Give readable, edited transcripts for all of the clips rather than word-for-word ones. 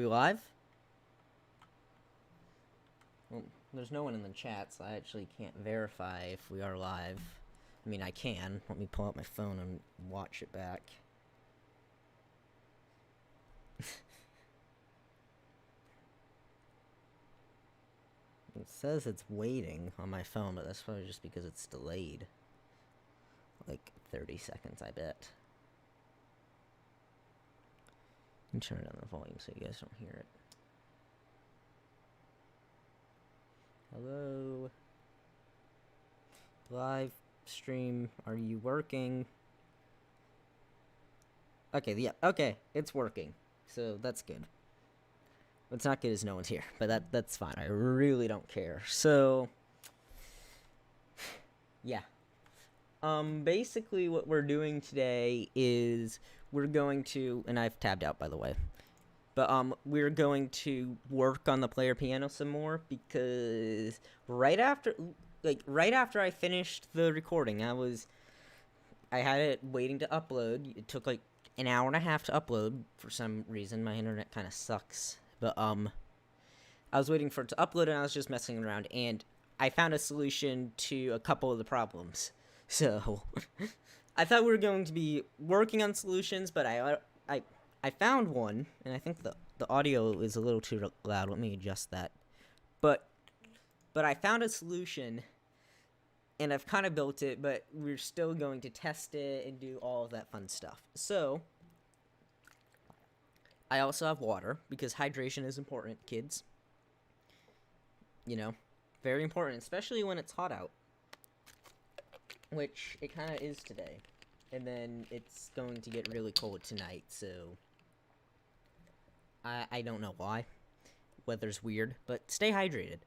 we live? Well, there's no one in the chat, so I actually can't verify if we are live. I mean, I can. Let me pull out my phone and watch it back. It says it's waiting on my phone, but that's probably just because it's delayed. Like 30 seconds, I bet. Let me turn down the volume so you guys don't hear it. Hello? Live stream, are you working? Okay, yeah, okay, it's working. So that's good. What's not good is no one's here, but that's fine. I really don't care. So yeah. Basically what we're doing today is we're going to, and I've tabbed out by the way, but we're going to work on the player piano some more, because right after I finished the recording, I had it waiting to upload. It took like an hour and a half to upload for some reason. My internet kind of sucks, but I was waiting for it to upload and I was just messing around, and I found a solution to a couple of the problems. So I thought we were going to be working on solutions, but I found one, and I think the audio is a little too loud. Let me adjust that. But I found a solution, and I've kind of built it, but we're still going to test it and do all of that fun stuff. So I also have water, because hydration is important, kids. You know, very important, especially when it's hot out. Which it kind of is today. And then it's going to get really cold tonight, so I don't know why. Weather's weird, but stay hydrated.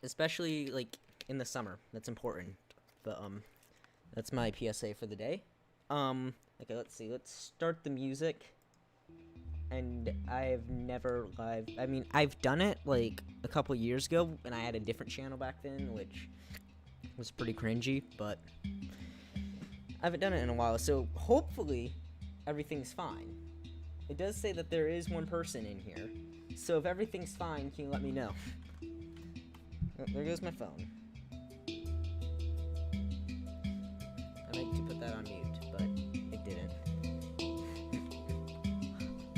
Especially, like, in the summer. That's important. But, that's my PSA for the day. Okay, let's see. Let's start the music. And I've never I mean, I've done it, like, a couple years ago, and I had a different channel back then, which was pretty cringy, but I haven't done it in a while, so hopefully everything's fine. It does say that there is one person in here, so if everything's fine, can you let me know? Oh, there goes my phone. I meant to put that on mute, but it didn't.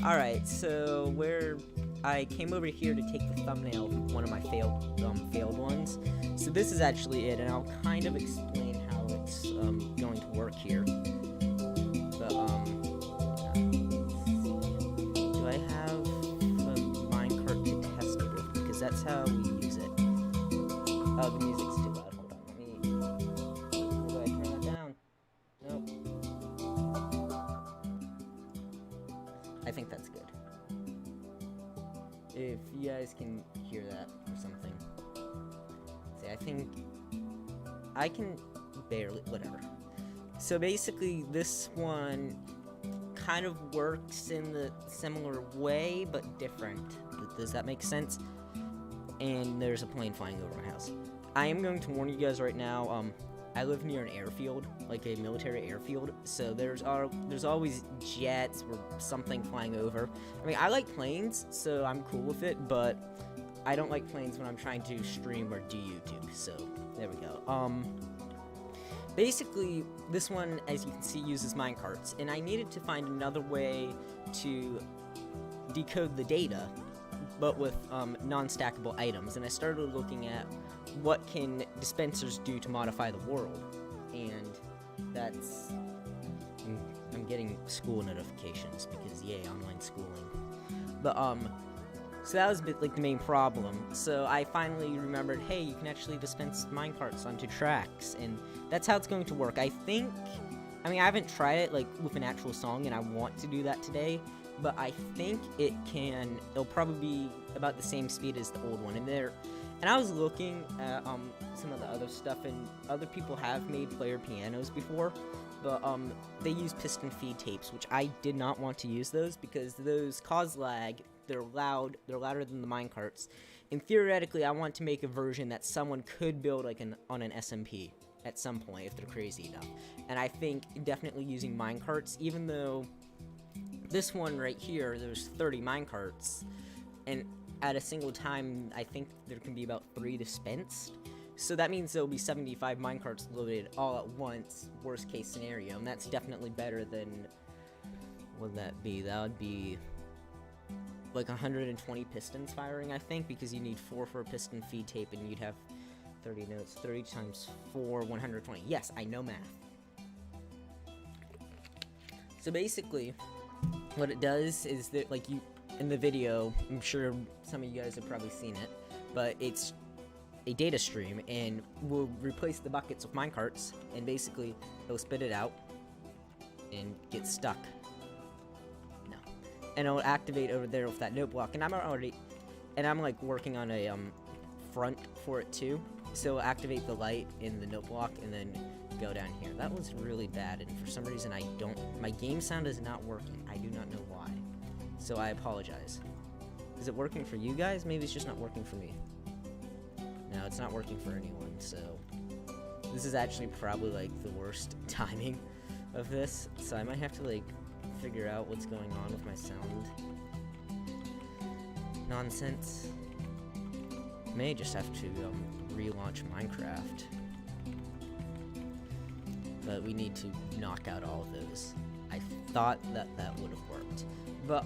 Alright, so I came over here to take the thumbnail of one of my failed ones. So this is actually it, and I'll kind of explain how it's going to work here. But do I have a minecart to test it with? Because that's how we use it. Oh, the music's too loud. Hold on, do I turn that down? Nope. I think that's good. If you guys can hear that or something. See, I think I can barely, whatever. So basically this one kind of works in the similar way, but different. Does that make sense? And there's a plane flying over my house. I am going to warn you guys right now, I live near an airfield, like a military airfield, so there's always jets or something flying over. I mean, I like planes, so I'm cool with it, but I don't like planes when I'm trying to stream or do YouTube, so there we go. Basically, this one, as you can see, uses minecarts, and I needed to find another way to decode the data, but with non-stackable items, and I started looking at what can dispensers do to modify the world, and that's, I'm getting school notifications, because yay, online schooling, but so that was a bit like the main problem. So I finally remembered, hey, you can actually dispense minecarts onto tracks, and that's how it's going to work. I mean, I haven't tried it like with an actual song, and I want to do that today, but I think it'll probably be about the same speed as the old one. And I was looking at some of the other stuff, and other people have made player pianos before, but they use piston feed tapes, which I did not want to use those because those cause lag. They're louder than the minecarts, and theoretically I want to make a version that someone could build like on an SMP at some point if they're crazy enough. And I think definitely using minecarts, even though this one right here, there's 30 minecarts, and at a single time, I think there can be about 3 dispensed. So that means there'll be 75 minecarts loaded all at once, worst case scenario, and that's definitely better than, what would that be? That would be like 120 pistons firing, I think, because you need 4 for a piston feed tape, and you'd have 30 notes. 30 times 4, 120. Yes, I know math. So basically, what it does is that, like, you, in the video, I'm sure some of you guys have probably seen it, but it's a data stream, and we'll replace the buckets with minecarts, and basically, it'll spit it out, and get stuck. No. And it'll activate over there with that note block, and I'm like working on a, front for it too, so it'll activate the light in the note block, and then go down here. That was really bad, and for some reason my game sound is not working. I do not know why. So I apologize. Is it working for you guys? Maybe it's just not working for me. No, it's not working for anyone, so this is actually probably like the worst timing of this, so I might have to like figure out what's going on with my sound. Nonsense. May just have to relaunch Minecraft. But we need to knock out all of those. I thought that would have worked. But,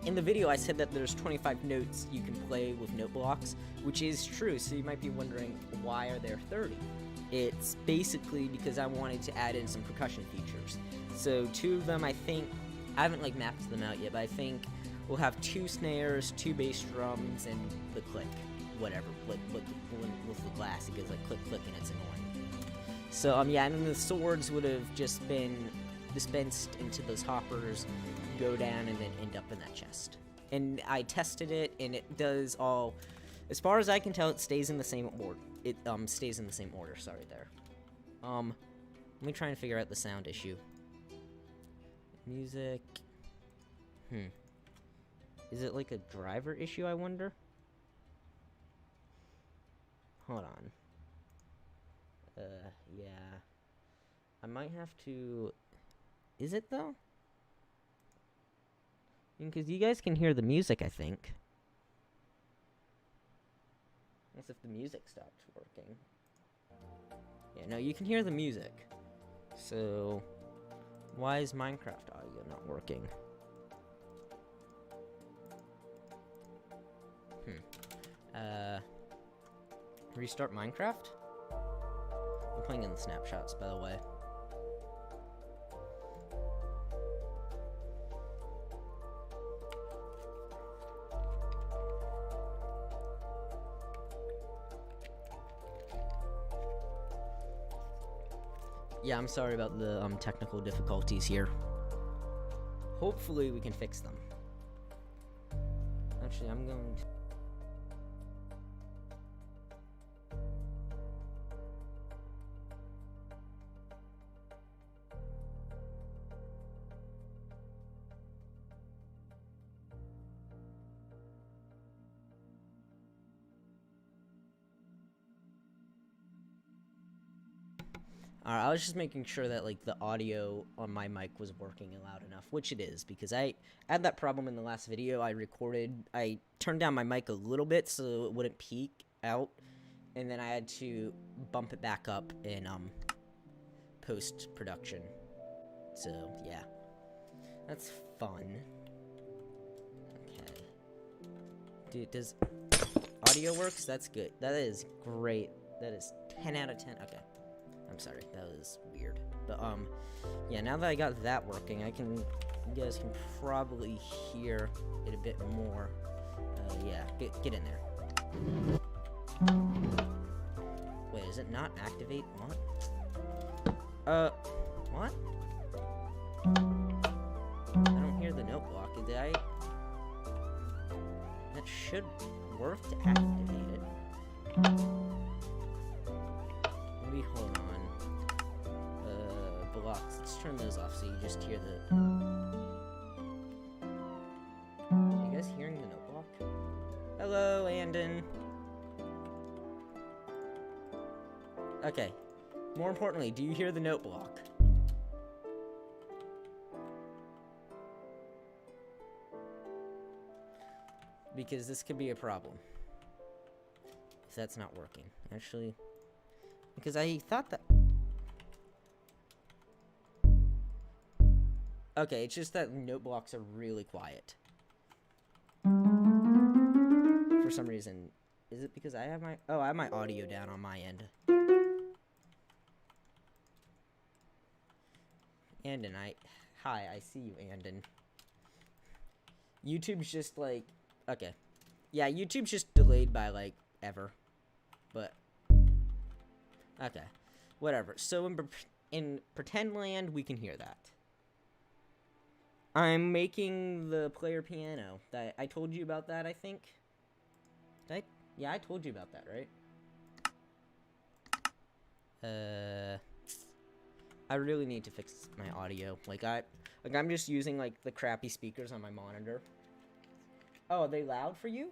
in the video I said that there's 25 notes you can play with note blocks, which is true, so you might be wondering, why are there 30? It's basically because I wanted to add in some percussion features. So 2 of them, I think, I haven't like mapped them out yet, but I think we'll have 2 snares, 2 bass drums, and the click, whatever, with the glass, it goes like click, click, and it's annoying. So, yeah, and then the swords would have just been dispensed into those hoppers, go down, and then end up in that chest. And I tested it, and it does all, as far as I can tell, it stays in the same order. It, stays in the same order, sorry there. Let me try and figure out the sound issue. Music. Is it like a driver issue, I wonder? Hold on. Yeah. I might have to... Is it, though? Because you guys can hear the music, I think. Unless if the music stopped working. Yeah, no, you can hear the music. So... Why is Minecraft audio not working? Restart Minecraft? I'm playing in the snapshots, by the way. Yeah, I'm sorry about the technical difficulties here. Hopefully we can fix them. Actually, I'm going to... Alright, I was just making sure that, like, the audio on my mic was working loud enough, which it is, because I had that problem in the last video I recorded. I turned down my mic a little bit so it wouldn't peak out, and then I had to bump it back up in, post-production. So, yeah. That's fun. Okay. Dude, does audio works? That's good. That is great. That is 10 out of 10. Okay. I'm sorry, that was weird. But, yeah, now that I got that working, you guys can probably hear it a bit more. Yeah, get in there. Wait, is it not activate? What? What? I don't hear the note block. Did I? That should work to activate it. Maybe hold on. Blocks. Let's turn those off so you just hear the... Are you guys hearing the note block? Hello, Andon. Okay. More importantly, do you hear the note block? because this could be a problem if that's not working. Actually, because I thought that... Okay, it's just that note blocks are really quiet. For some reason. Is it because I have my... Oh, I have my audio down on my end. Andon, Hi, I see you, Andon. YouTube's just like... Okay. Yeah, YouTube's just delayed by, like, ever. But... Okay. Whatever. So, in Pretend Land, we can hear that. I'm making the player piano. I told you about that, I think. Yeah, I told you about that, right? I really need to fix my audio. I'm just using, like, the crappy speakers on my monitor. Oh, are they loud for you?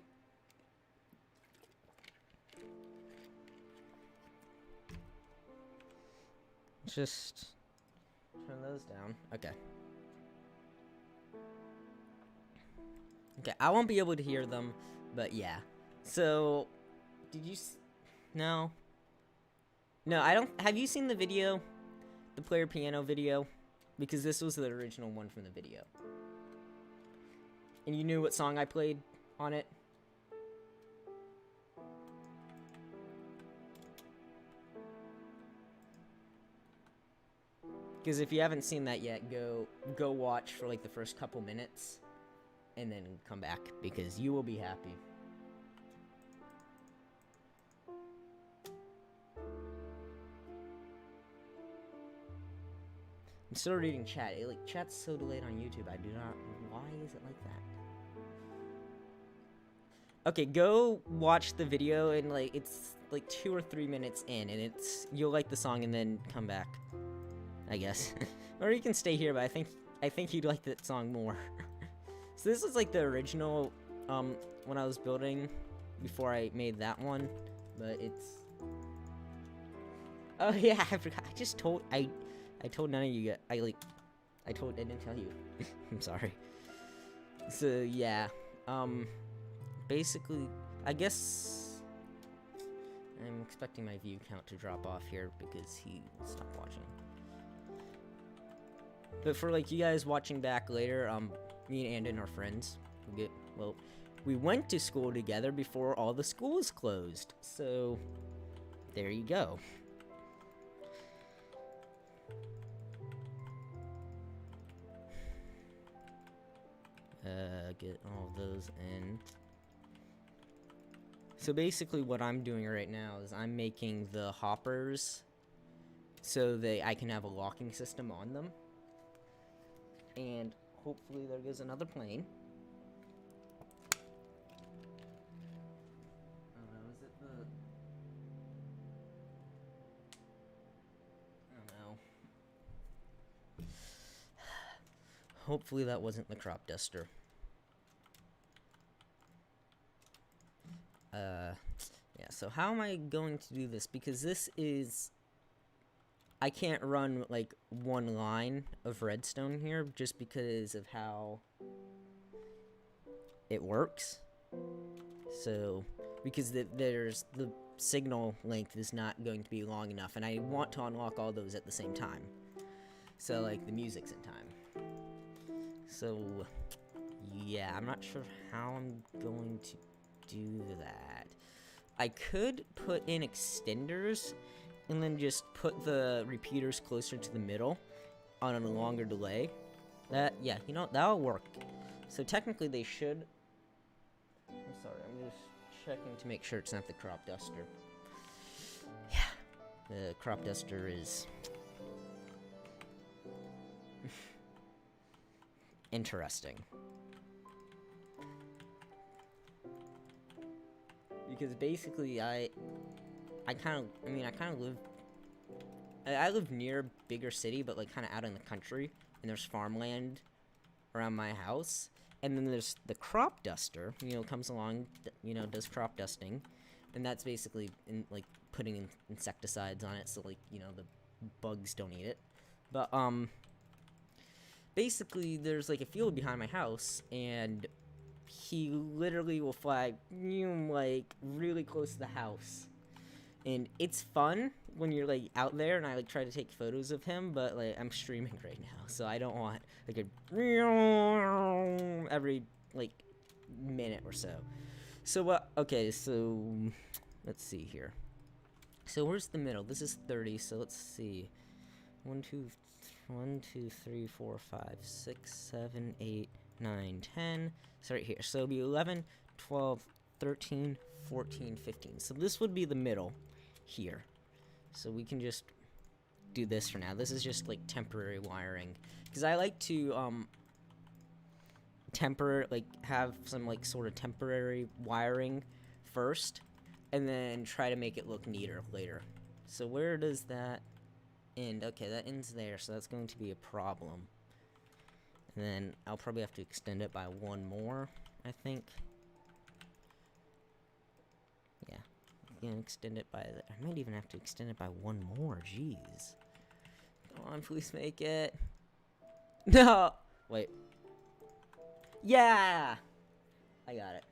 Just turn those down. Okay. Okay, I won't be able to hear them, but yeah. So, did you... No. No, I don't... Have you seen the video? The player piano video? Because this was the original one from the video. And you knew what song I played on it? Because if you haven't seen that yet, go watch for like the first couple minutes. And then come back, because you will be happy. I'm still reading chat. Chat's so delayed on YouTube. I do not... Why is it like that? Okay, go watch the video, and like it's like 2 or 3 minutes in, and you'll like the song, and then come back. I guess, or you can stay here. But I think you'd like that song more. So this is like the original, when I was building, before I made that one, but it's... Oh yeah, I forgot, I told none of you, I didn't tell you. I'm sorry. So yeah, basically, I guess, I'm expecting my view count to drop off here because he stopped watching. But for like you guys watching back later, me and Andon are friends. We went to school together before all the schools closed. So, there you go. Get all of those in. So basically what I'm doing right now is I'm making the hoppers so that I can have a locking system on them. And hopefully there goes another plane. Is it the... I don't know. Hopefully that wasn't the crop duster. Yeah, so how am I going to do this? Because this is... I can't run, like, one line of redstone here just because of how it works. So, because there's the signal length is not going to be long enough, and I want to unlock all those at the same time. So, like, the music's in time. So, yeah, I'm not sure how I'm going to do that. I could put in extenders and then just put the repeaters closer to the middle on a longer delay. Yeah, you know, that'll work. So technically they should... I'm sorry, I'm just checking to make sure it's not the crop duster. Yeah, the crop duster is... interesting. Because basically I live near a bigger city, but like kind of out in the country, and there's farmland around my house, and then there's the crop duster, you know, comes along, you know, does crop dusting, and that's basically like putting insecticides on it so like, you know, the bugs don't eat it. But basically there's like a field behind my house, and he literally will fly like really close to the house. And it's fun when you're like out there, and I like try to take photos of him, but like I'm streaming right now, so I don't want like a every like minute or so. So what? Okay, so let's see here. So where's the middle? This is 30. So let's see. 1, 2, 3, 4, 5, 6, 7, 8, 9, 10. So right here. So it'll be 11, 12, 13, 14, 15. So this would be the middle here. So we can just do this for now. This is just like temporary wiring, because I like to have some like sort of temporary wiring first, and then try to make it look neater later. So where does that end? Okay, that ends there, so that's going to be a problem. And then I'll probably have to extend it by one more, I think. Yeah, I'm gonna extend it by I might even have to extend it by one more. Jeez. Come on, please make it. No! Wait. Yeah! I got it.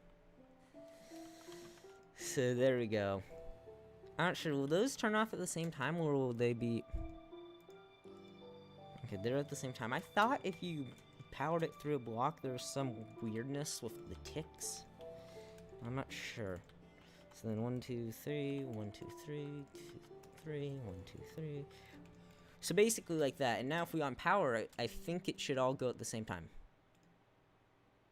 So there we go. I'm not sure, will those turn off at the same time, or will they be... Okay, they're at the same time. I thought if you powered it through a block, there was some weirdness with the ticks. I'm not sure. So then 1, 2, 3, 1, 2, 3, 2, 3, 1, 2, 3. So basically like that. And now if we on power, I think it should all go at the same time.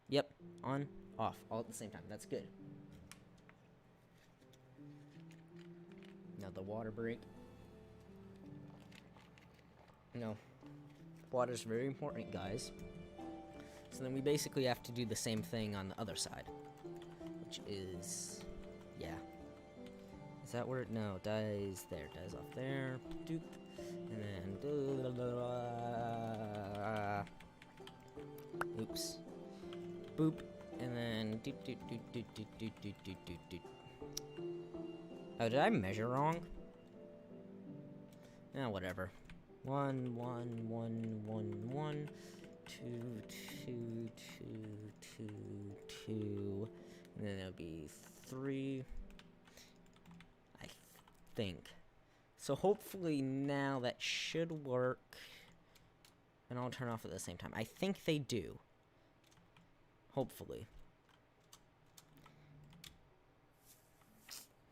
Yep, on, off, all at the same time. That's good. Now the water break. No. Water's very important, guys. So then we basically have to do the same thing on the other side. Which is... yeah. Is that where it... no, dies there. Dies off there. Doop. And then... oops. Boop. And then... doop, doop, doop, doop, doop, doop, doop, doop, doop, doop. Oh, did I measure wrong? Eh, whatever. 1, 1, 1, 1, 1, 2, 2, 2, 2, 2, and then it'll be 3, I think. So hopefully now that should work, and I'll turn off at the same time. I think they do. Hopefully.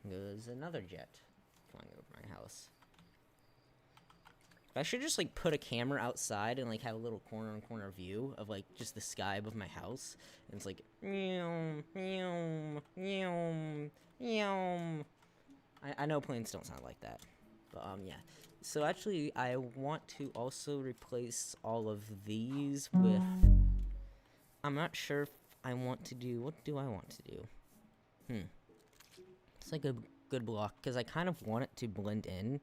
There's another jet flying over my house. I should just like put a camera outside and like have a little corner-on-corner view of like just the sky above my house, and it's like meow, meow, meow, meow. I know planes don't sound like that, but yeah. So actually, I want to also replace all of these with. I'm not sure if I want to do. What do I want to do? It's like a good block, because I kind of want it to blend in,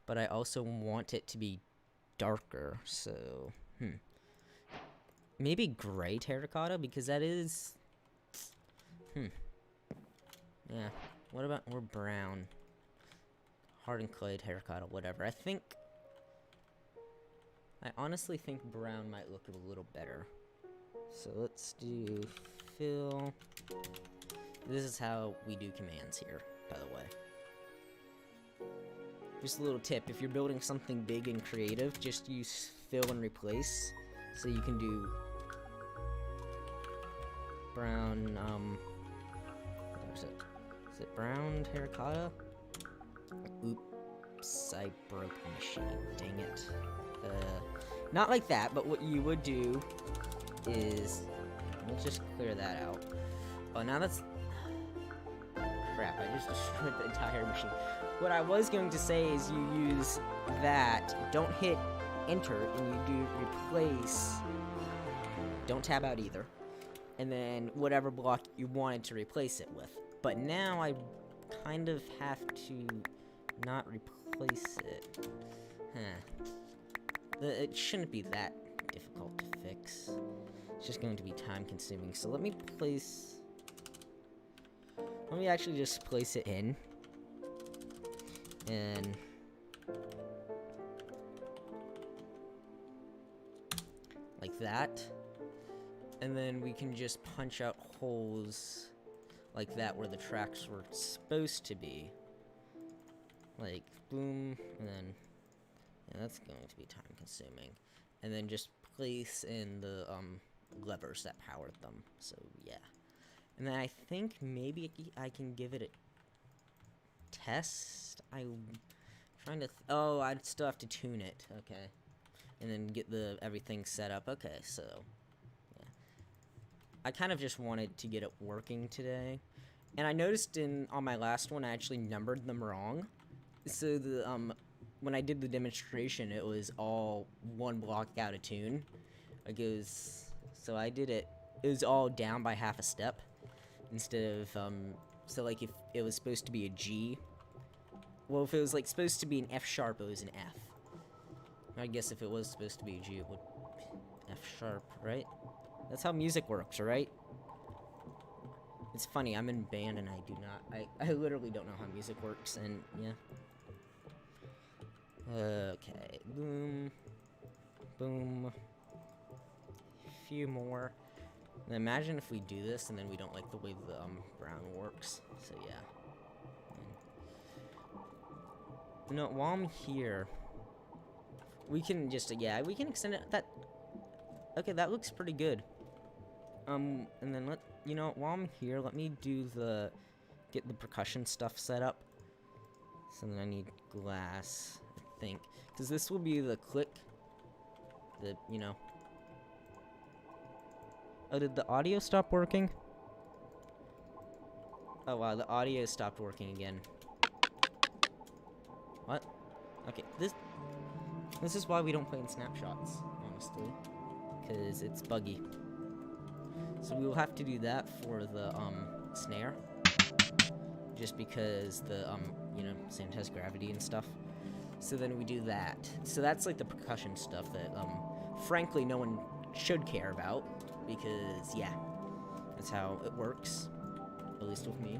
but I also want it to be darker, so, maybe gray terracotta, because that is, yeah, what about, or brown, hardened clay terracotta, whatever. I honestly think brown might look a little better. So let's do fill. This is how we do commands here, by the way. Just a little tip, if you're building something big and creative, just use fill and replace, so you can do brown, what is it? Is it brown terracotta? Oops, I broke the machine, dang it. Not like that, but what you would do is, let's just clear that out. Oh, now that's... crap, I just destroyed the entire machine. What I was going to say is you use that, don't hit enter, and you do replace, don't tab out either, and then whatever block you wanted to replace it with. But now I kind of have to not replace it. It shouldn't be that difficult to fix. It's just going to be time consuming. So let me actually just place it in. And like that. And then we can just punch out holes like that where the tracks were supposed to be. Like, boom, and then, yeah, that's going to be time consuming. And then just place in the levers that powered them. So, yeah. And then I think maybe I can give it a test. I'm trying to, oh, I'd still have to tune it. Okay. And then get everything set up. Okay, so, yeah. I kind of just wanted to get it working today. And I noticed on my last one, I actually numbered them wrong. So when I did the demonstration, it was all one block out of tune. Like so I did it was all down by half a step instead of, so like if it was supposed to be a G, well, if it was like supposed to be an F sharp, it was an F. I guess if it was supposed to be a G, it would F sharp, right? That's how music works, right? It's funny, I'm in band and I do not, I literally don't know how music works, and yeah. Okay, boom, boom, a few more. Now imagine if we do this and then we don't like the way the brown works, so yeah. No, while I'm here, we can just, yeah, we can extend it, okay, that looks pretty good. And then you know, while I'm here, let me get the percussion stuff set up. So then I need glass, I think. Because this will be the click, you know. Oh, did the audio stop working? Oh wow, the audio stopped working again. What? Okay, this is why we don't play in snapshots, honestly. Because it's buggy. So we will have to do that for the snare, just because the you know, sand has gravity and stuff. So then we do that. So that's like the percussion stuff that frankly no one should care about, because yeah, that's how it works, at least with me.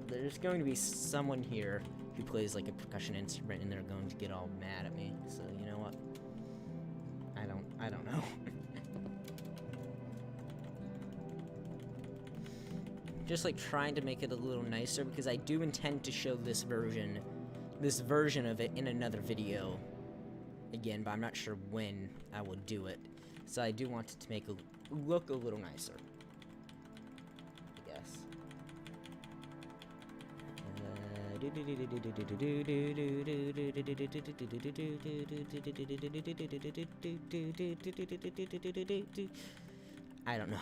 There's going to be someone here who plays like a percussion instrument and they're going to get all mad at me. So you know what? I don't know. Just like trying to make it a little nicer, because I do intend to show this version of it in another video again, but I'm not sure when I will do it. So I do want it to make it look a little nicer, I guess. I don't know.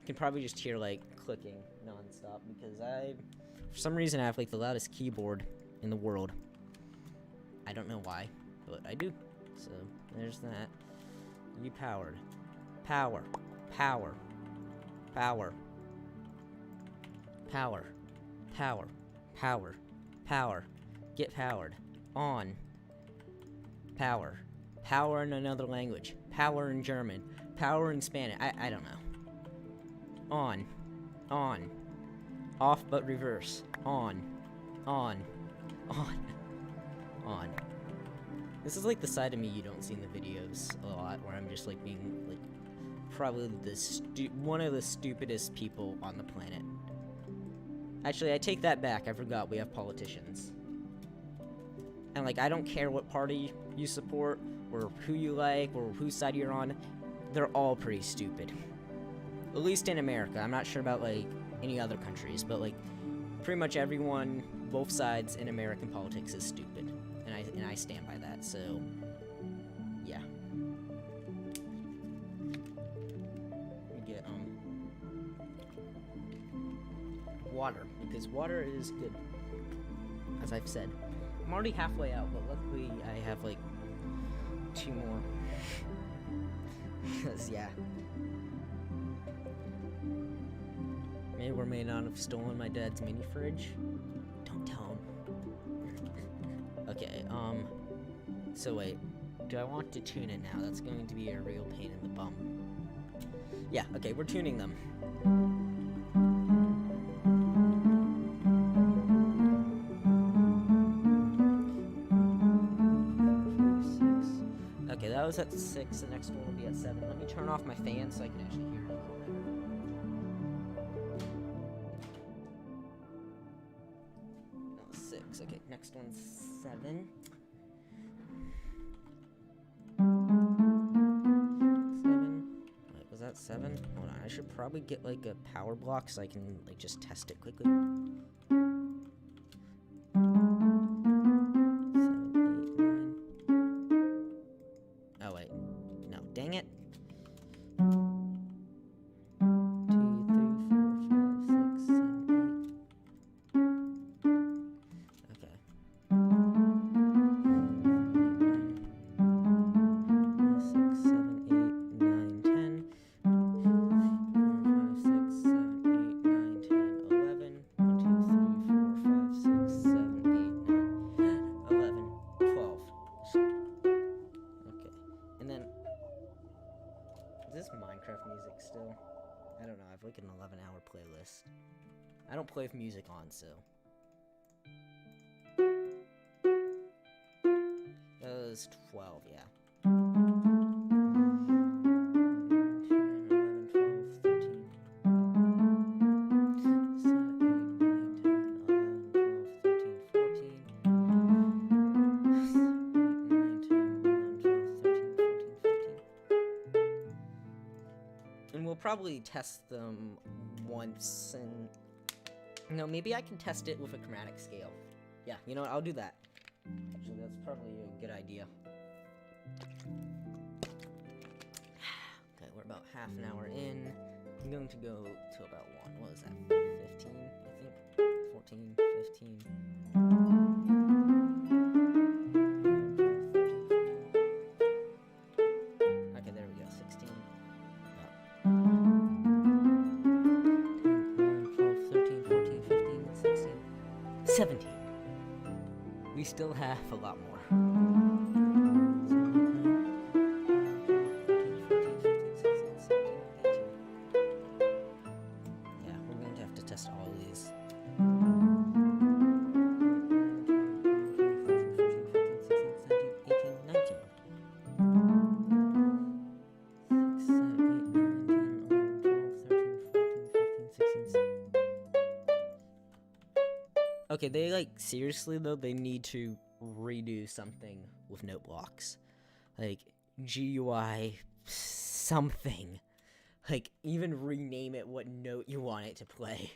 You can probably just hear like clicking non-stop because for some reason I have like the loudest keyboard in the world. I don't know why, but I do. So there's that. You powered. Power. Power. Power. Power. Power. Power. Power. Get powered. On. Power. Power in another language. Power in German. Power in Spanish. I don't know. On. On. Off but reverse. On. On. On. On. This is like the side of me you don't see in the videos a lot, where I'm just like being like probably one of the stupidest people on the planet. Actually, I take that back. I forgot we have politicians. And like, I don't care what party you support or who you like or whose side you're on. They're all pretty stupid. At least in America. I'm not sure about like any other countries, but like pretty much everyone, both sides in American politics is stupid. And I stand by that. So yeah. We get water, because water is good, as I've said. I'm already halfway out, but luckily I have like 2 more. Because yeah, maybe we may not have stolen my dad's mini fridge. Don't tell him. Okay, so wait, do I want to tune it now? That's going to be a real pain in the bum. Yeah, okay, we're tuning them. was at 6, the next one will be at 7. Let me turn off my fan so I can actually hear it a little better. That was 6. Okay, next one's 7. 7. Wait, was that 7? Hold on, I should probably get like a power block so I can like just test it quickly. 7, 8, 9. Oh wait, no, dang it. 2, 3, 4, 5, 6, 7, 8. Okay. 6, 7, 8, 9, 10. 4, 5, 6, 7, 8, 9, 10, 11. 1, 2, 3, 4, 5, 6, 7, 8, 9, 11, 12. Okay. And then, is this Minecraft music still? I don't know, I have like an 11-hour playlist. I don't play with music on, so. That was 12, yeah. 7, 8, 9, 10, 11, 12, 13, 14. And we'll probably test them once, and no, maybe I can test it with a chromatic scale. Yeah, you know what? I'll do that. Actually, that's probably a good idea. Okay, we're about half an hour in. I'm going to go to about 1. What was that? 15, I think. 14, 15. Okay, there we go. 16. 17. We still have a lot more. Yeah, we're going to have to test all of these. 18, 19. Okay, they like, seriously though, they need to redo something with note blocks. Like, GUI something. Like, even rename it what note you want it to play.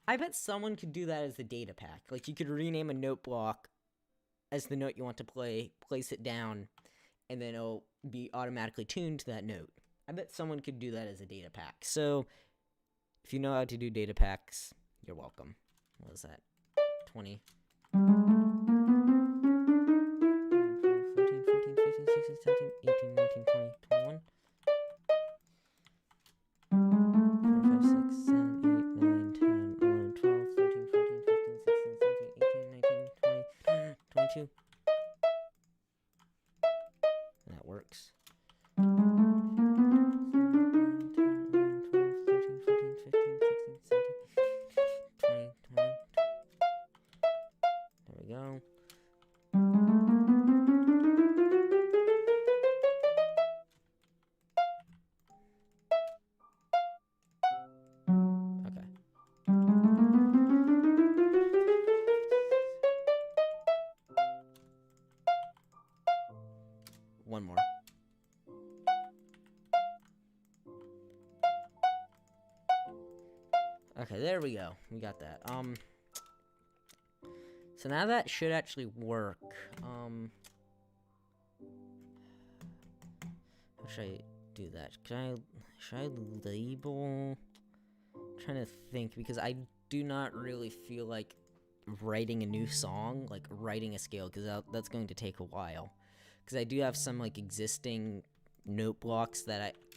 I bet someone could do that as the data pack. Like, you could rename a note block as the note you want to play, place it down, and then it'll be automatically tuned to that note. I bet someone could do that as a data pack. So, if you know how to do data packs, you're welcome. What was that? 20. 14, 15, 16, 17, 18, 19, 20, 21. 4, 5, 6, 7, 8, 9, 10, 11, 12, 13, 14, 15, 16, 17, 18, 19, 20, 22. That works. 11, 12, 13, 14, 15, 16, 17, 20, 21. There we go. Okay. One more. Okay, there we go. We got that. So now that should actually work. How should I do that? Should I label? I'm trying to think, because I do not really feel like writing a new song, like writing a scale, because that's going to take a while. Because I do have some like existing note blocks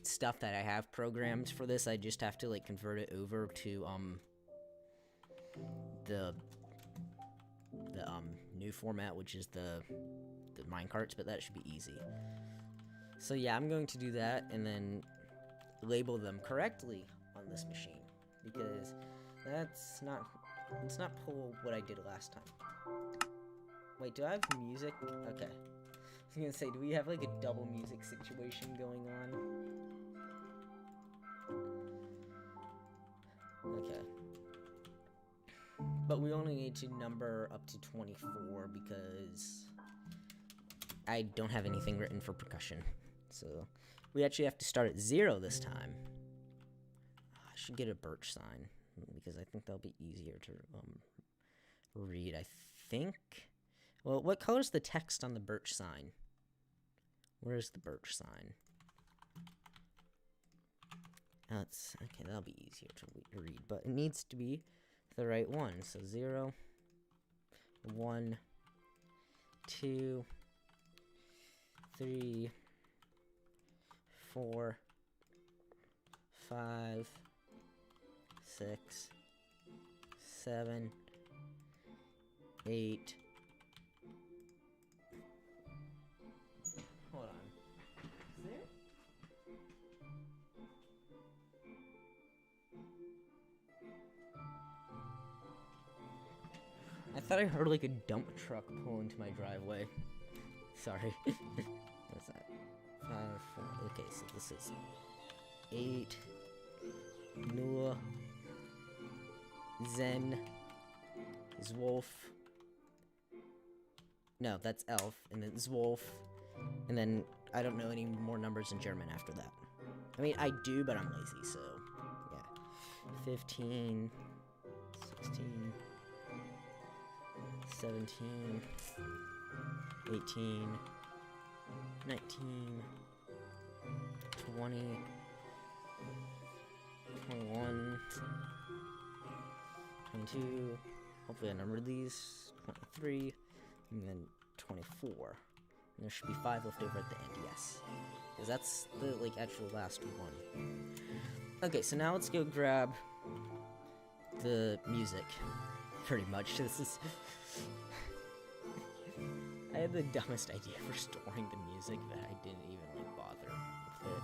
stuff that I have programmed for this. I just have to like convert it over to the new format, which is the minecarts, but that should be easy. So yeah, I'm going to do that and then label them correctly on this machine, because let's not pull what I did last time. Wait, do I have music? Okay. I was gonna say, do we have like a double music situation going on? Okay. But we only need to number up to 24 because I don't have anything written for percussion. So we actually have to start at 0 this time. I should get a birch sign because I think that'll be easier to read, I think. Well, what color's the text on the birch sign? Where's the birch sign? That's okay, that'll be easier to read, but it needs to be the right one. So 0, 1, 2, 3, 4, 5, 6, 7, 8. Hold on. Is there? I thought I heard like a dump truck pull into my driveway. Sorry. What's that? 5, 4. Okay, so this is 8. Noah. Zen. Zwolf. No, that's Elf. And then Zwolf. And then I don't know any more numbers in German after that. I mean, I do, but I'm lazy, so yeah. 15. 16. 17, 18, 19, 20, 21, 22, hopefully I numbered these, 23, and then 24. And there should be 5 left over at the end, yes. Because that's the, like, actual last one. Okay, so now let's go grab the music. Pretty much, this is... I had the dumbest idea for storing the music that I didn't even, like, bother with it.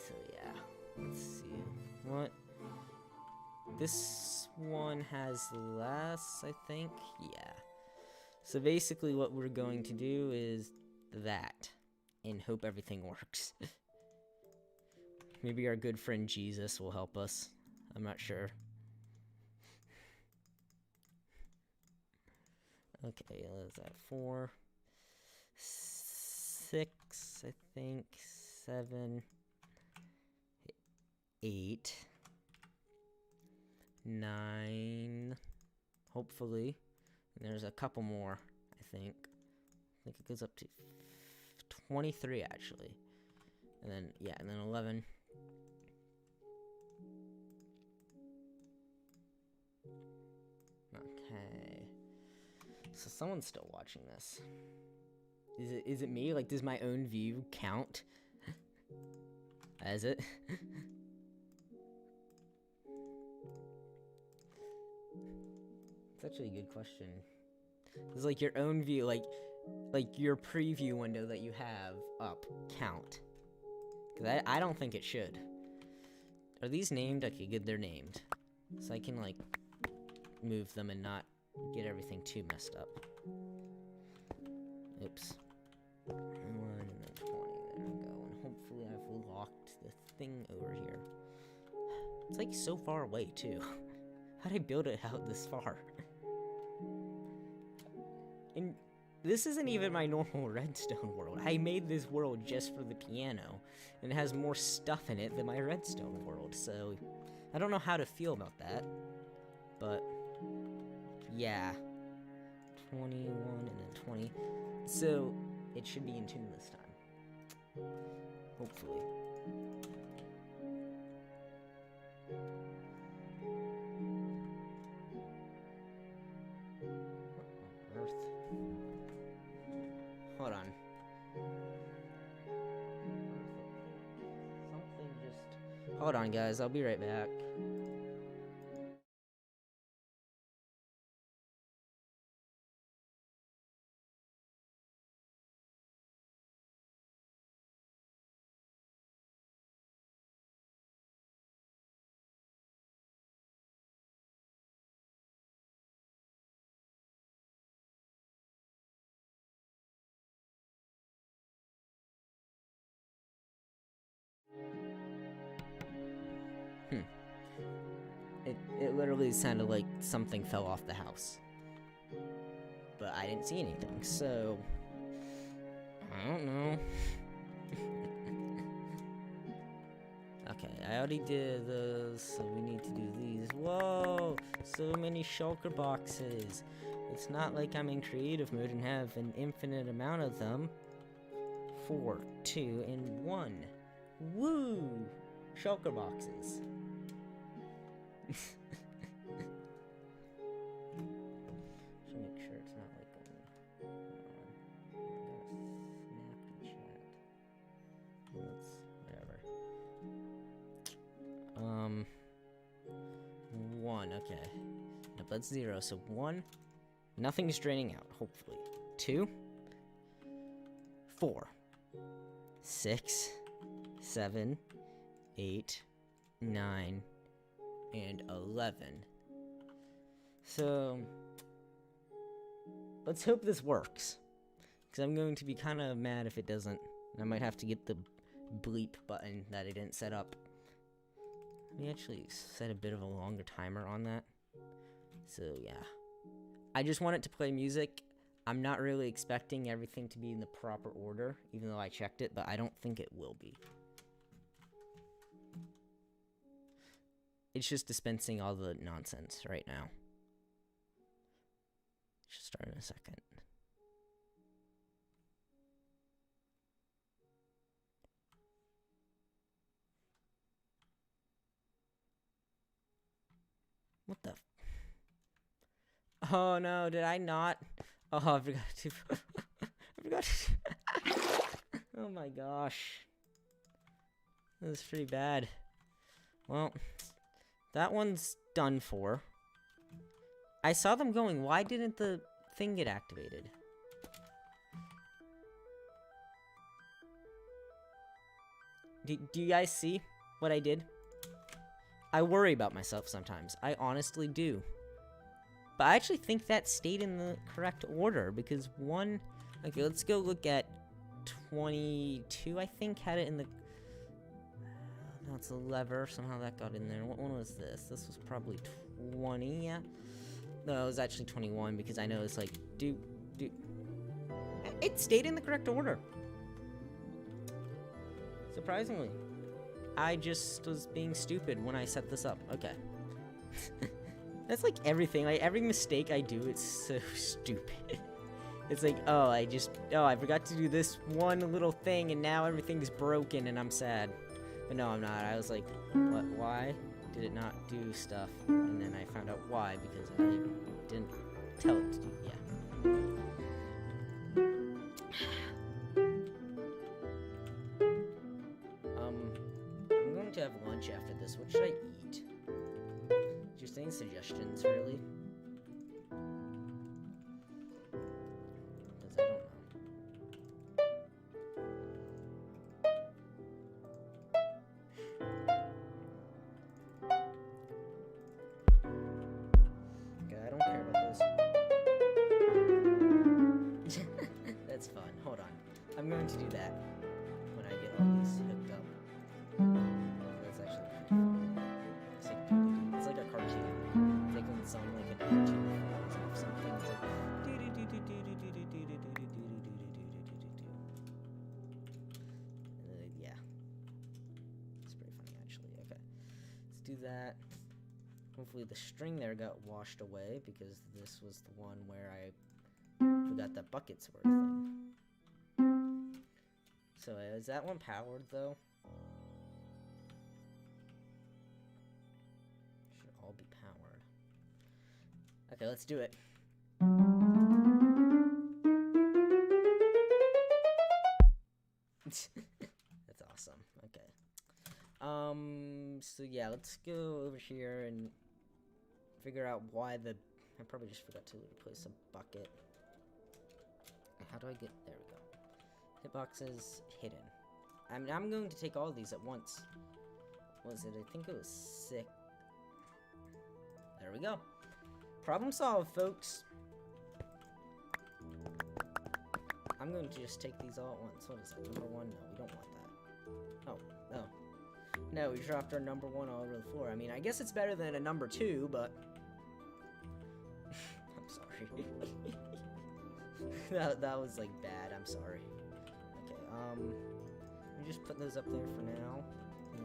So, yeah. Let's see. What? This one has less, I think? Yeah. So, basically, what we're going to do is that. And hope everything works. Maybe our good friend Jesus will help us. I'm not sure. Okay, what is that? 4, 6, I think, 7, 8, 9, hopefully. And there's a couple more, I think. I think it goes up to 23, actually. And then, yeah, and then 11. Okay. So someone's still watching this. Is it me? Like, does my own view count? As it? It's actually a good question. Does, like, your own view, like your preview window that you have up count? Because I don't think it should. Are these named? Okay, good, they're named. So I can, like, move them and not get everything too messed up. Oops. 1 and then 20. There we go. And hopefully I've locked the thing over here. It's like so far away too. How'd I build it out this far? And this isn't even my normal redstone world. I made this world just for the piano, and it has more stuff in it than my redstone world, so I don't know how to feel about that. But yeah. 21 and then 20. So it should be in tune this time. Hopefully. What on earth? Hold on. Something just... Hold on, guys. I'll be right back. It literally sounded like something fell off the house. But I didn't see anything, so I don't know. Okay, I already did those, so we need to do these. Whoa! So many shulker boxes. It's not like I'm in creative mode and have an infinite amount of them. 4, 2, and 1. Woo! Shulker boxes. Should make sure it's not like snappy chat. Let's whatever. 1, okay. Nope, that's 0. So 1, nothing's draining out, hopefully. 2, 4, 6, 7, 8, 9, and 11. So let's hope this works, because I'm going to be kind of mad if it doesn't. I might have to get the bleep button that I didn't set up. Let me actually set a bit of a longer timer on that. So yeah, I just want it to play music. I'm not really expecting everything to be in the proper order, even though I checked it, but I don't think it will be. It's just dispensing all the nonsense right now. Should start in a second. What the? Oh no, did I not? Oh, I forgot to. I forgot to. Oh my gosh. This is pretty bad. Well, that one's done for. I saw them going. Why didn't the thing get activated? Do you guys see what I did? I worry about myself sometimes. I honestly do. But I actually think that stayed in the correct order, because 1... Okay, let's go look at 22, I think, had it in the... No, it's a lever. Somehow that got in there. What one was this? This was probably 20, yeah? No, it was actually 21, because I know it's like... It stayed in the correct order. Surprisingly. I just was being stupid when I set this up. Okay. That's like everything. Like, every mistake I do, it's so stupid. It's like, oh, I forgot to do this one little thing, and now everything's broken, and I'm sad. But no, I'm not. I was like, what? Why did it not do stuff? And then I found out why, because I didn't tell it to do. Yeah. I'm going to have lunch after this. What should I eat? Just any suggestions, really? Because I don't know. Okay, I don't care about this. That's fun. Hold on. I'm going to do that when I get all these hooked up. That's actually pretty fun. It's like a cartoon. It's like when some like a cartoon falls off something. It's like yeah. It's pretty funny actually. Okay. Let's do that. Hopefully the string there got washed away, because this was the one where I forgot that buckets were a thing. So is that one powered though? Should all be powered. Okay, let's do it. That's awesome. Okay. So yeah, let's go over here and figure out why I probably just forgot to replace a bucket. How do I get, there we go. Hitboxes hidden. I'm going to take all these at once. What was it? I think it was 6. There we go. Problem solved, folks. I'm going to just take these all at once. What is that? Number 1? No, we don't want that. Oh, no. No, we dropped our number 1 all over the floor. I mean, I guess it's better than a number 2, but... I'm sorry. that was, like, bad. I'm sorry. Okay, let me just put those up there for now. And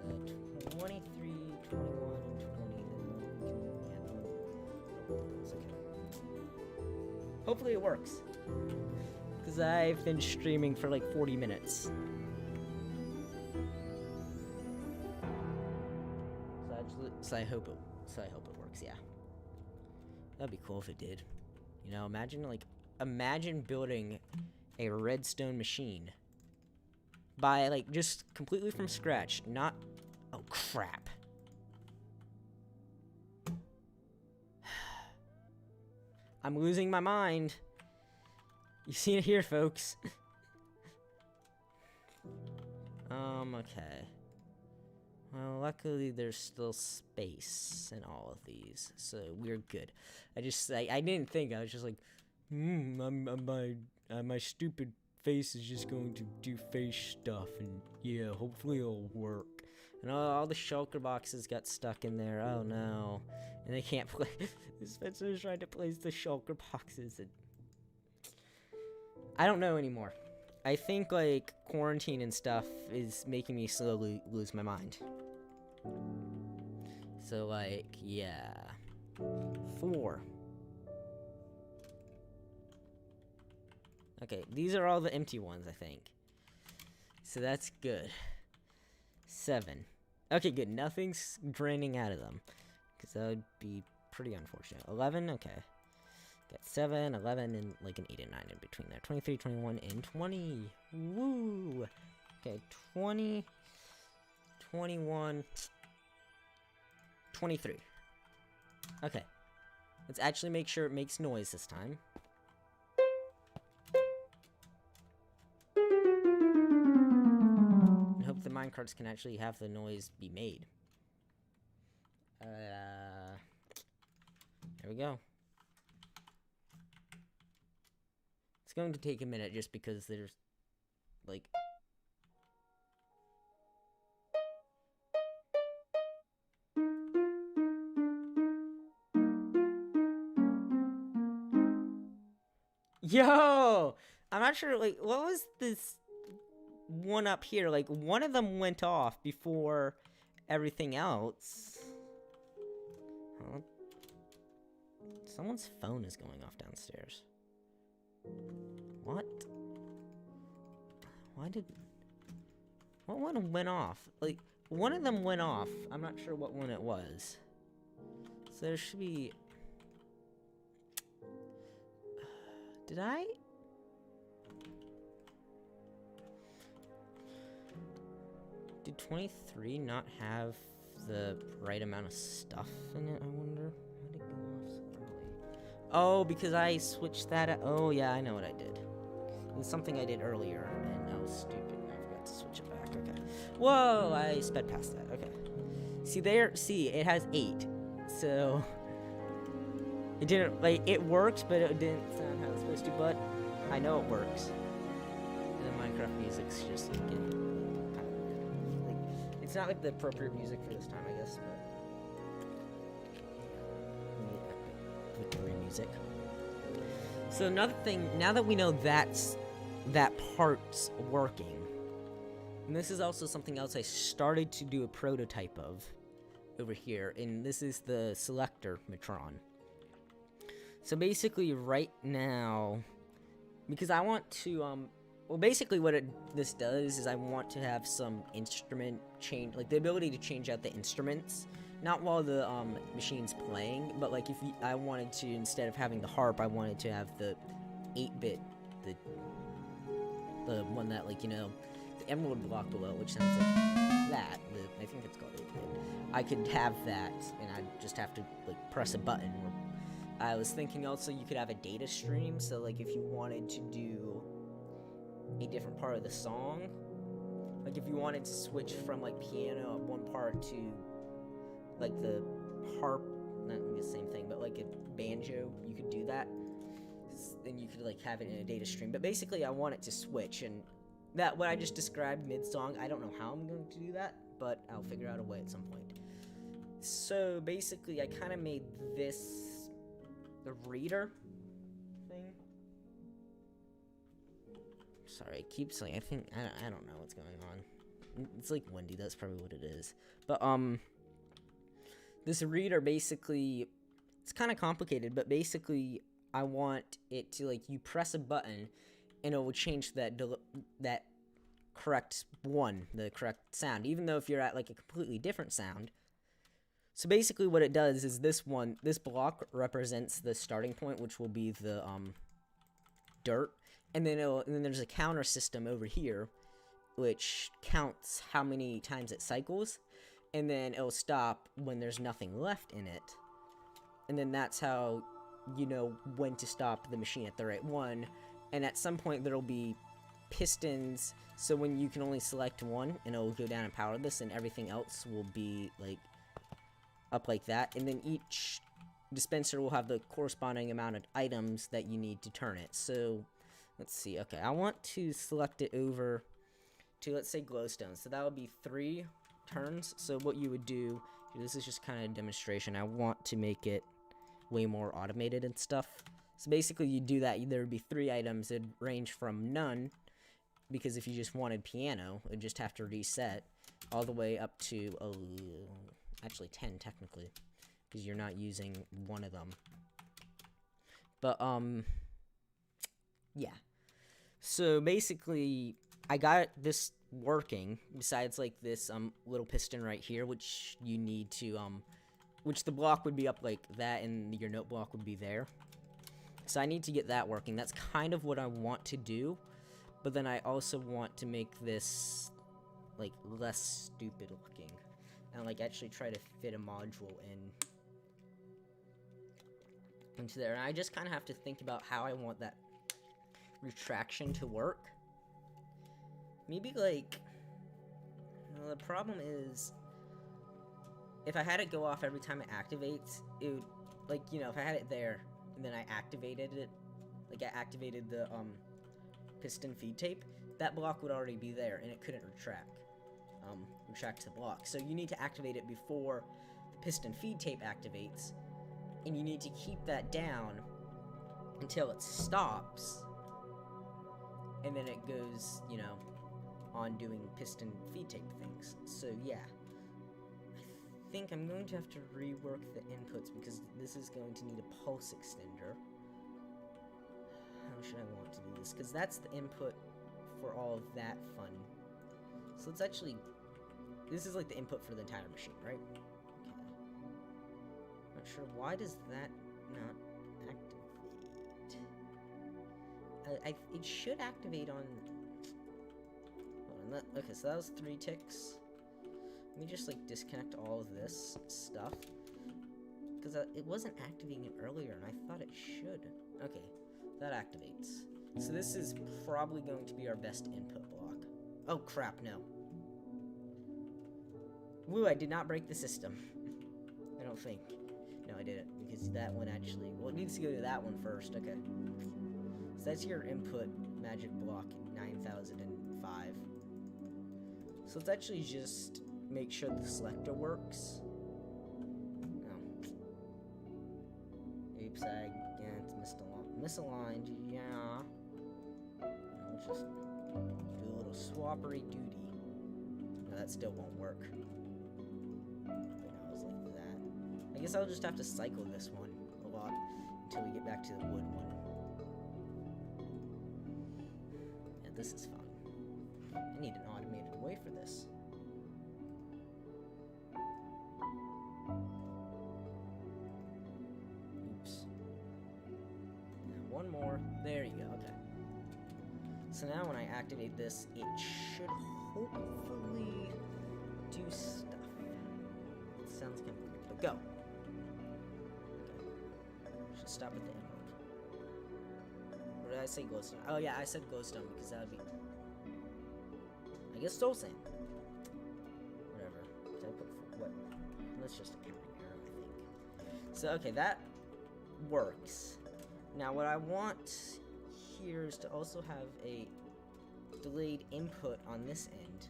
then 23, 21, and 20. It's okay. Hopefully it works. Because I've been streaming for like 40 minutes. So I hope it works, yeah. That'd be cool if it did. You know, imagine building a redstone machine by like just completely from scratch, not oh crap. I'm losing my mind. You see it here, folks. Okay. Well, luckily there's still space in all of these, so we're good. I didn't think. I was just like, my stupid face is just going to do face stuff, and yeah, hopefully it'll work. And all the shulker boxes got stuck in there. Oh no! And they can't play. Spencer is trying to place the shulker boxes, and I don't know anymore. I think, like, quarantine and stuff is making me slowly lose my mind. So, like, yeah. 4. Okay, these are all the empty ones, I think. So that's good. 7. Okay, good. Nothing's draining out of them. Because that would be pretty unfortunate. 11, okay. Got 7, 11, and like an 8 and 9 in between there. 23, 21, and 20. Woo! Okay, 20, 21, 23. Okay. Let's actually make sure it makes noise this time. And hope the minecarts can actually have the noise be made. There we go. It's going to take a minute just because there's, like... Yo! I'm not sure, like, what was this one up here? Like, one of them went off before everything else. Huh? Someone's phone is going off downstairs. What? What one went off? Like, one of them went off. I'm not sure what one it was. So there should be... Did I? Did 23 not have the right amount of stuff in it, I wonder? Why did it go off so early? Oh, because I switched that. Oh, yeah, I know what I did. It was something I did earlier, and I was stupid, and I forgot to switch it back. Okay. Whoa, I sped past that. Okay. See, it has 8. So... It didn't, like, it worked, but it didn't sound how it's supposed to, but I know it works. And the Minecraft music's just getting kind of weird. Like, it's not, like, the appropriate music for this time, I guess, but... Victory music. So another thing, now that we know that part's working, and this is also something else I started to do a prototype of over here, and this is the selector Metron. So basically right now, because I want to, well basically what this does is I want to have some instrument change, like the ability to change out the instruments, not while the machine's playing, but like if I wanted to, instead of having the harp, I wanted to have the 8-bit, the one that, like, you know, the emerald block below, which sounds like that, I think it's called 8-bit. I could have that, and I'd just have to, like, press a button. I was thinking also you could have a data stream, so like if you wanted to do a different part of the song, like if you wanted to switch from like piano at one part to like the harp, not the same thing, but like a banjo, you could do that. Then you could like have it in a data stream. But basically I want it to switch, and that what I just described mid-song. I don't know how I'm going to do that, but I'll figure out a way at some point. So basically, I kind of made this the reader thing. Sorry, it keeps like I don't know what's going on. It's like windy. That's probably what it is. But this reader basically, it's kind of complicated, but basically I want it to, like, you press a button and it will change that correct one, the correct sound, even though if you're at like a completely different sound. So basically what it does is this block represents the starting point, which will be the dirt, and then there's a counter system over here which counts how many times it cycles, and then it'll stop when there's nothing left in it. And then that's how you know when to stop the machine at the right one. And at some point there'll be pistons, so when you can only select one, and it'll go down and power this, and everything else will be like up like that. And then each dispenser will have the corresponding amount of items that you need to turn it. So let's see. Okay, I want to select it over to, let's say, glowstone. So that would be 3 turns. So what you would do, this is just kind of a demonstration. I want to make it way more automated and stuff. So basically you do that, there would be 3 items. It'd range from none, because if you just wanted piano, it'd just have to reset, all the way up to actually 10 technically, because you're not using one of them. But yeah. So basically I got this working, besides like this little piston right here, which you need to which the block would be up like that, and your note block would be there. So I need to get that working. That's kind of what I want to do, but then I also want to make this like less stupid looking, and like actually try to fit a module into there. And I just kind of have to think about how I want that retraction to work. Maybe like, well, the problem is, if I had it go off every time it activates, it would, like, you know, if I had it there and then I activated it, like I activated the piston feed tape, that block would already be there and it couldn't retract the block. So you need to activate it before the piston feed tape activates, and you need to keep that down until it stops, and then it goes, you know, on doing piston feed tape things. So yeah, I think I'm going to have to rework the inputs, because this is going to need a pulse extender. How should I want to do this? Because that's the input for all of that fun. So let's actually, this is like the input for the entire machine, right? Okay. Not sure, why does that not activate? It should activate on, okay, so that was 3 ticks. Let me just like disconnect all of this stuff, because it wasn't activating it earlier, and I thought it should. Okay, that activates. So this is probably going to be our best input block. Oh crap, no. Woo, I did not break the system. I don't think. No, I didn't, because that one actually, well, it needs to go to that one first. Okay. So that's your input magic block 9005. So let's actually just make sure the selector works. Oh. Oops, I misaligned. Yeah. Let's just do a little swappery duty. No, that still won't work. But no, it's like that. I guess I'll just have to cycle this one a lot until we get back to the wood one. Yeah, this is fun. I need an automated way for this. Oops. Now one more. There you go. Okay. So now when I activate this, it should hopefully do stuff. It sounds kind of weird, but go. Okay. Should stop at the emerald. Or did I say glowstone? Oh yeah, I said glowstone because that would be, I guess, soul sand. Whatever. Did I put what? That's just a counting error, I think. So okay, that works. Now what I want here is to also have a delayed input on this end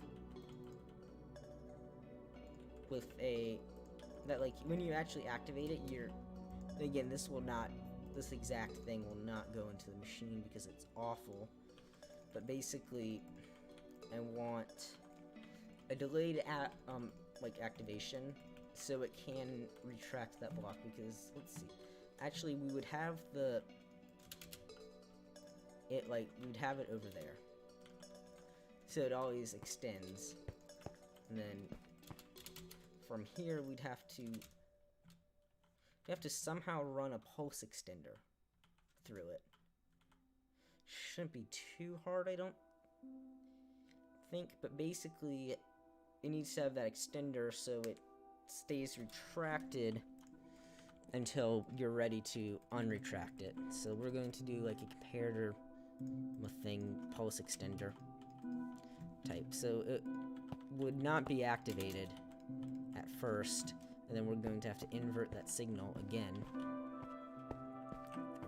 with that like when you actually activate it, again, this exact thing will not go into the machine because it's awful. But basically, I want a delayed activation so it can retract that block, because let's see, actually we would have we'd have it over there, so it always extends, and then from here we'd have to somehow run a pulse extender through it. Shouldn't be too hard, I don't think, but basically it needs to have that extender so it stays retracted until you're ready to unretract it. So we're going to do like a comparator thing, pulse extender type. So it would not be activated at first, and then we're going to have to invert that signal again.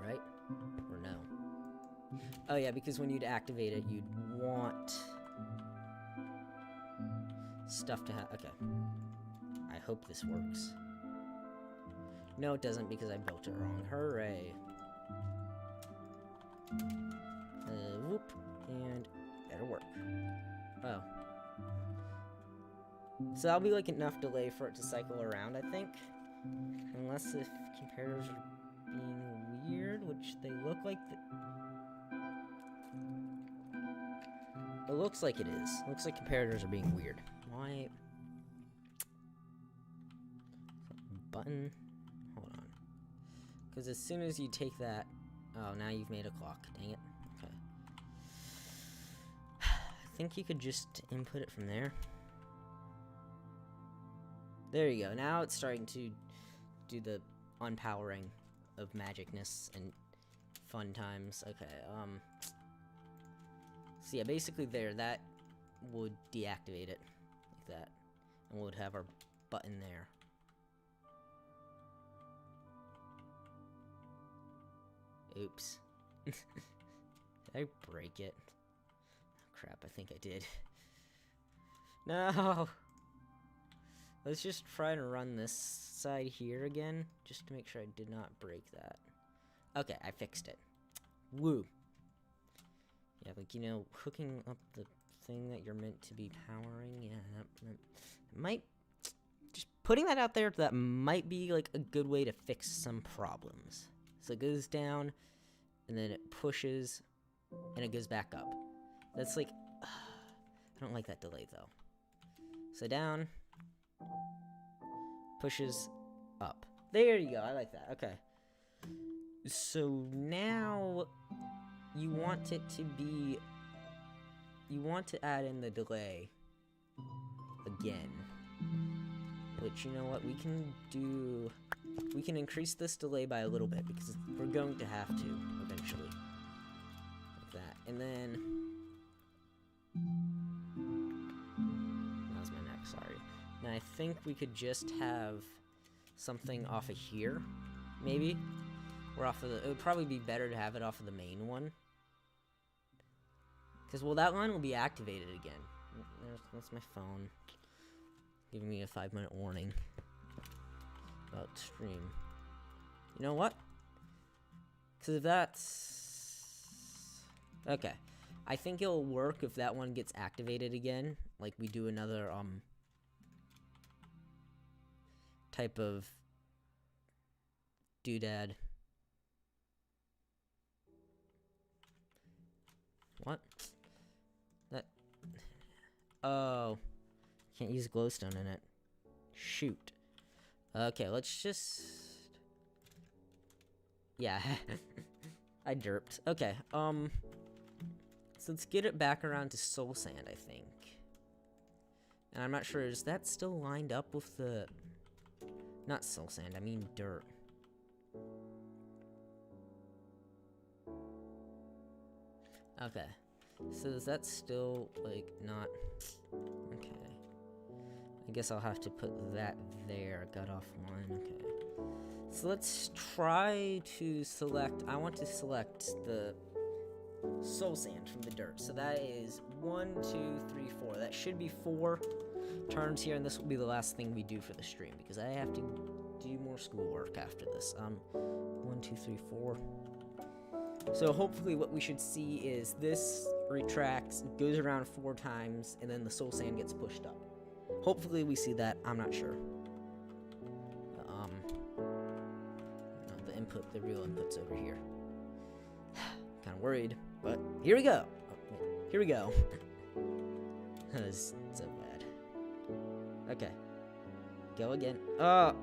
Right? Or no? Oh yeah, because when you'd activate it, you'd want stuff to have. Okay. I hope this works. No, it doesn't, because I built it wrong. Hooray. Whoop. And that'll work. Oh. So that'll be like enough delay for it to cycle around, I think. Unless if comparators are being weird, which they look like. It looks like it is. It looks like comparators are being weird. Why? Button. Hold on. Because as soon as you take that. Oh, now you've made a clock. Dang it. Okay. I think you could just input it from there. There you go. Now it's starting to do the unpowering of magicness and fun times. Okay, so yeah, basically that would deactivate it like that, and we would have our button there. Oops. Did I break it? Oh, crap, I think I did. No! Let's just try and run this side here again, just to make sure I did not break that. Okay, I fixed it. Woo! Yeah, like, you know, hooking up the thing that you're meant to be powering, yeah, that might... Just putting that out there, that might be, like, a good way to fix some problems. So it goes down, and then it pushes, and it goes back up. That's like... I don't like that delay, though. So down... pushes up. There you go. I like that. Okay. So now you want it to be... You want to add in the delay again. Which, you know what? We can do... We can increase this delay by a little bit, because we're going to have to eventually. Like that. And then... That was my neck, sorry. Now I think we could just have something off of here, maybe? Or off of the... It would probably be better to have it off of the main one. Because, well, that line will be activated again. That's my phone. Giving me a 5-minute warning about stream. You know what? Because if that's... Okay. I think it'll work if that one gets activated again. Like, we do another, type of doodad. What? That... Oh. Can't use glowstone in it. Shoot. Okay, let's just... Yeah. I derped. Okay, so let's get it back around to soul sand, I think. And I'm not sure, is that still lined up with the... Not soul sand, I mean dirt. Okay. So is that still, like, not... Okay. I guess I'll have to put that there. Got off one. Okay. So let's try to select... I want to select the soul sand from the dirt. So that is 1, 2, 3, 4. That should be 4 turns here, and this will be the last thing we do for the stream because I have to do more schoolwork after this. 1, 2, 3, 4. So hopefully what we should see is this retracts, goes around 4 times, and then the soul sand gets pushed up. Hopefully we see that. I'm not sure. The input, the real input's over here. Kind of worried, but here we go. Oh, wait, here we go. That is so bad. Okay. Go again. Oh!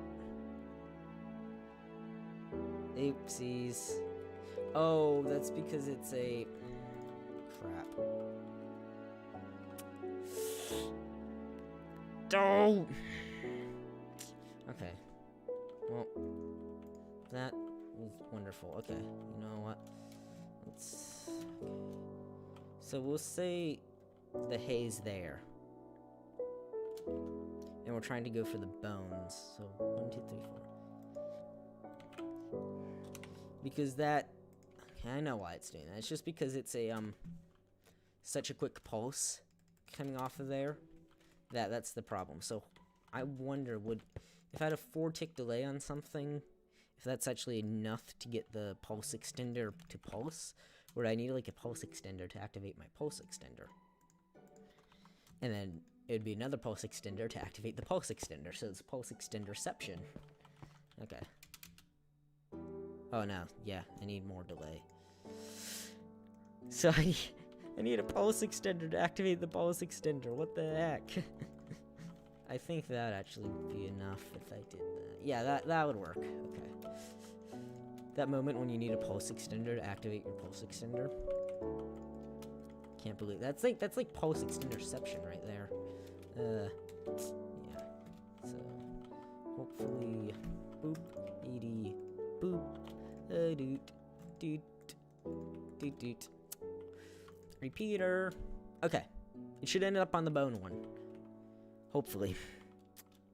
Oopsies. Oh, that's because it's a... Crap. Oh! Okay. Well, that was wonderful. Okay, you know what? Let's... Okay. So we'll say the hay's there. And we're trying to go for the bones. So 1, 2, 3, 4. Because that... I know why it's doing that. It's just because it's a such a quick pulse coming off of there that's the problem. So I wonder, if I had a 4-tick delay on something, if that's actually enough to get the pulse extender to pulse, would I need like a pulse extender to activate my pulse extender? And then it would be another pulse extender to activate the pulse extender. So it's pulse extenderception. Okay. Oh no, yeah, I need more delay. So I need a pulse extender to activate the pulse extender. What the heck? I think that actually would be enough if I did that. Yeah, that would work. Okay. That moment when you need a pulse extender to activate your pulse extender. Can't believe that's like pulse extenderception right there. Yeah. So hopefully, boop, edie, boop, doot, doot, doot, doot. Repeater. Okay. It should end up on the bone one. Hopefully.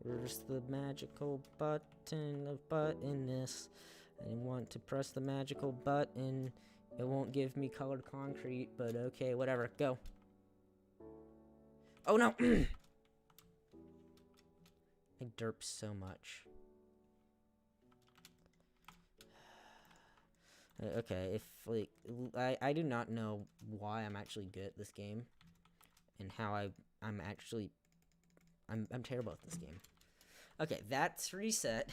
Where's the magical button of buttonness? I want to press the magical button. It won't give me colored concrete, but okay, whatever. Go. Oh no! I derp so much. Okay, if, like, I do not know why I'm actually good at this game, and how I'm terrible at this game. Okay, that's reset.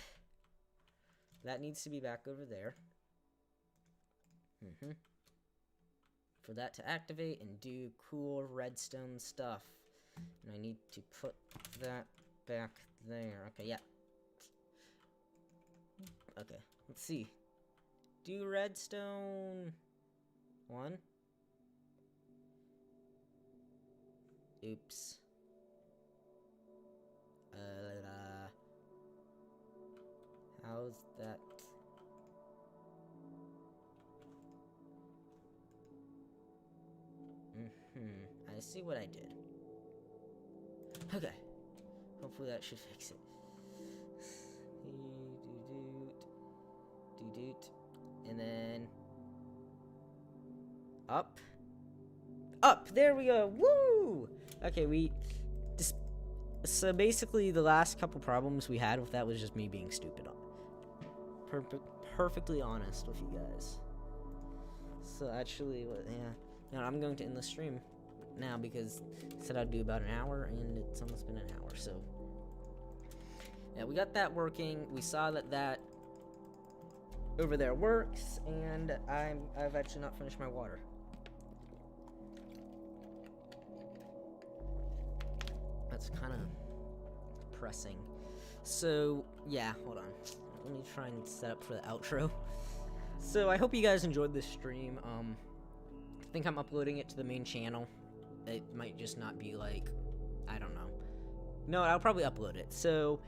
That needs to be back over there. For that to activate and do cool redstone stuff. And I need to put that back there. Okay, yeah. Okay, let's see. Do redstone 1. Oops. How's that? I see what I did. Okay. Hopefully that should fix it. Doot. And then up. There we go. Woo! Okay, so basically the last couple problems we had with that was just me being stupid. Perfectly honest with you guys. So actually, yeah. Now I'm going to end the stream now because I said I'd do about an hour, and it's almost been an hour. So yeah, we got that working. We saw that over there works, and I've actually not finished my water. That's kind of depressing. So yeah, hold on. Let me try and set up for the outro. So I hope you guys enjoyed this stream. I think I'm uploading it to the main channel. It might just not be like, I don't know. No, I'll probably upload it. So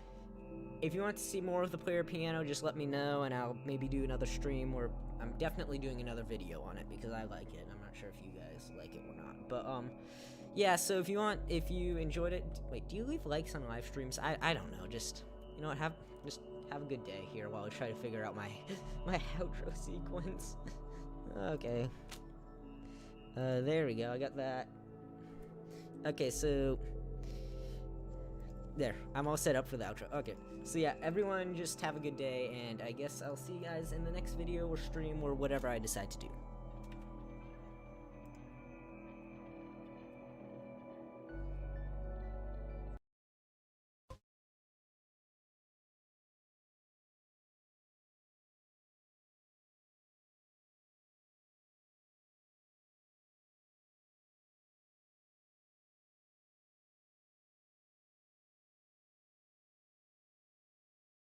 if you want to see more of the player piano, just let me know, and I'll maybe do another stream, or I'm definitely doing another video on it because I like it. I'm not sure if you guys like it or not, but yeah. So if you enjoyed it, wait, do you leave likes on live streams? I don't know. Just, you know what? Have a good day here while I try to figure out my outro sequence. Okay. There we go, I got that. Okay, so there, I'm all set up for the outro. Okay, so yeah, everyone just have a good day, and I guess I'll see you guys in the next video or stream or whatever I decide to do.